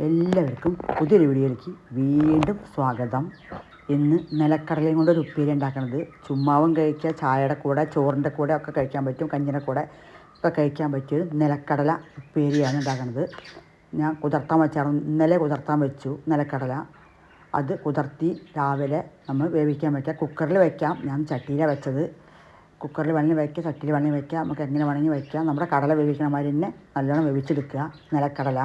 എല്ലാവർക്കും പുതിയൊരു വീഡിയോയിലേക്ക് വീണ്ടും സ്വാഗതം. ഇന്ന് നിലക്കടലയും കൊണ്ടൊരു ഉപ്പേരി ഉണ്ടാക്കുന്നത്. ചുമ്മാവും കഴിക്കുക, ചായയുടെ കൂടെ, ചോറിൻ്റെ കൂടെ ഒക്കെ കഴിക്കാൻ പറ്റും, കഞ്ഞിയുടെ കൂടെ ഒക്കെ കഴിക്കാൻ പറ്റിയൊരു നിലക്കടല ഉപ്പേരിയാണ് ഉണ്ടാക്കുന്നത്. ഞാൻ കുതിർത്താൻ വെച്ചായിരുന്നു, ഇന്നലെ കുതിർത്താൻ വെച്ചു നിലക്കടല. അത് കുതിർത്തി രാവിലെ നമ്മൾ വേവിക്കാൻ വയ്ക്കുക. കുക്കറിൽ വയ്ക്കാം, ഞാൻ ചട്ടിയിലാണ് വെച്ചത്. കുക്കറിൽ വെള്ളം വയ്ക്കുക, ചട്ടിയിൽ വെള്ളം വയ്ക്കുക, നമുക്ക് എങ്ങനെ വേണമെങ്കിൽ വയ്ക്കാം. നമ്മുടെ കടല വേവിക്കണ മാതിരി തന്നെ നല്ലോണം വേവിച്ചെടുക്കുക. നിലക്കടല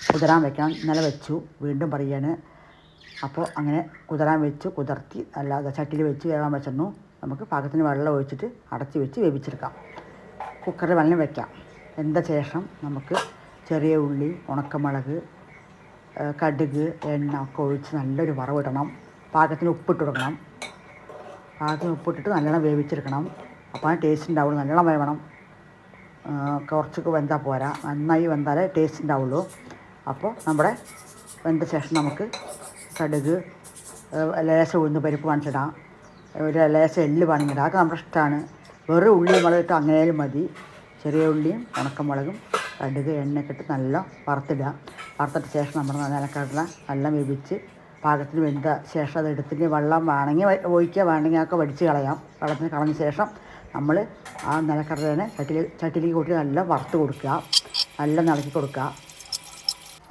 കുതിരാൻ വെക്കണം. ഇന്നലെ വെച്ചു, വീണ്ടും പറയാണ്. അപ്പോൾ അങ്ങനെ കുതിരാൻ വെച്ചു, കുതിർത്തി അല്ലാതെ ചട്ടിയിൽ വെച്ച് വേവാൻ വെച്ചിരുന്നു. നമുക്ക് പാകത്തിന് വെള്ളം ഒഴിച്ചിട്ട് അടച്ച് വെച്ച് വേവിച്ചെടുക്കാം. കുക്കറിൽ വെള്ളം വയ്ക്കാം. വെന്ത ശേഷം നമുക്ക് ചെറിയ ഉള്ളി, ഉണക്കമുളക്, കടുക്, എണ്ണ ഒക്കെ ഒഴിച്ച് നല്ലൊരു വറവിടണം. പാകത്തിന് ഉപ്പിട്ട് കൊടുക്കണം. പാകത്തിന് ഉപ്പിട്ടിട്ട് നല്ലോണം വേവിച്ചെടുക്കണം. അപ്പോൾ ആ ടേസ്റ്റ് ഉണ്ടാവുള്ളൂ. നല്ലോണം വേവണം. കുറച്ചൊക്കെ വെന്താൽ പോരാ, നന്നായി വെന്താലേ ടേസ്റ്റ് ഉണ്ടാവുള്ളൂ. അപ്പോൾ നമ്മുടെ വെന്ത ശേഷം നമുക്ക് കടുക്, ലേശം ഉഴുന്ന് പരിപ്പ് വാങ്ങിച്ചിടാം, ഒരു ലേശം എള്ള് വാങ്ങിയിടാം. അതൊക്കെ നമ്മുടെ ഇഷ്ടമാണ്. വെറും ഉള്ളിയും മുളകിട്ട് അങ്ങനെയാലും മതി. ചെറിയ ഉള്ളിയും ഉണക്കമുളകും കടുക് എണ്ണയൊക്കെ ഇട്ട് നല്ല വറുത്തിടുക. വറുത്തിട്ട് ശേഷം നമ്മുടെ നിലക്കടല നല്ല വേവിച്ച് പാകത്തിന് വെന്ത ശേഷം അത് എടുത്തിട്ട് വെള്ളം വേണമെങ്കിൽ ഒഴിക്കുക, വേണമെങ്കിൽ അതൊക്കെ വടിച്ച് കളയാം. വെള്ളത്തിന് കളഞ്ഞ ശേഷം നമ്മൾ ആ നിലക്കടലേനെ ചട്ടിയിലേക്ക് കൂട്ടി നല്ല വറുത്ത് കൊടുക്കുക, നല്ല ഇളക്കി കൊടുക്കുക.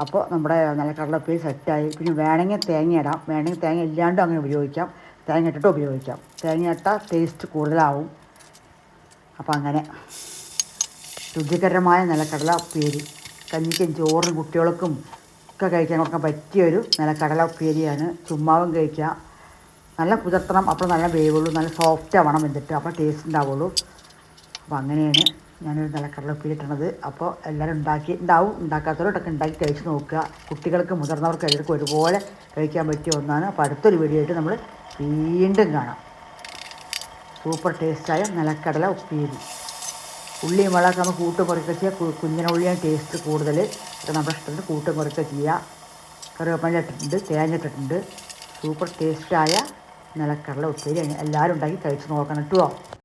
അപ്പോൾ നമ്മുടെ നിലക്കടല ഉപ്പേരി സെറ്റായി. പിന്നെ വേണമെങ്കിൽ തേങ്ങ ഇടാം, വേണമെങ്കിൽ തേങ്ങ ഇല്ലാണ്ടും അങ്ങനെ ഉപയോഗിക്കാം, തേങ്ങ ഇട്ടിട്ട് ഉപയോഗിക്കാം. തേങ്ങ ഇട്ടാൽ ടേസ്റ്റ് കൂടുതലാവും. അപ്പോൾ അങ്ങനെ രുചികരമായ നിലക്കടല ഉപ്പേരി കഞ്ഞിക്കും ചോറിനും കുട്ടികൾക്കും ഒക്കെ കഴിക്കാൻ കൊടുക്കാൻ പറ്റിയൊരു നിലക്കടല ഉപ്പേരിയാണ്. ചുമ്മാവും കഴിക്കുക. നല്ല കുതിർത്തണം, അപ്പോൾ നല്ല വേവുള്ളൂ, നല്ല സോഫ്റ്റ് ആവണം വെന്തിട്ട്, അപ്പോൾ ടേസ്റ്റ് ഉണ്ടാവുള്ളൂ. അപ്പോൾ അങ്ങനെയാണ് ഞാനൊരു നിലക്കടല ഉപ്പേരി ഇട്ടണത്. അപ്പോൾ എല്ലാവരും ഉണ്ടാക്കാത്തവരോടൊക്കെ ഉണ്ടാക്കി കഴിച്ച് നോക്കുക. കുട്ടികൾക്ക് മുതിർന്നവർക്ക് എല്ലാവർക്കും ഒരുപോലെ കഴിക്കാൻ പറ്റിയ ഒന്നാണ്. അപ്പോൾ അടുത്തൊരു വീഡിയോ ആയിട്ട് നമ്മൾ വീണ്ടും കാണാം. സൂപ്പർ ടേസ്റ്റായ നിലക്കടല ഉപ്പേരി. ഉള്ളിയും മുളകൊക്കെ നമ്മൾ കൂട്ടും കുറയ്ക്കുക ചെയ്യുക. കുഞ്ഞിന ഉള്ളിയാണ് ടേസ്റ്റ് കൂടുതൽ. അത് നമ്മുടെ ഇഷ്ടത്തിന് കൂട്ടും കുറയ്ക്കുക ചെയ്യുക. കറിവേപ്പില ഇട്ടിട്ടുണ്ട്, തേങ്ങ ഇട്ടിട്ടുണ്ട്. സൂപ്പർ ടേസ്റ്റായ നിലക്കടല ഉപ്പേരി എല്ലാവരും ഉണ്ടാക്കി കഴിച്ച് നോക്കണം കേട്ടോ.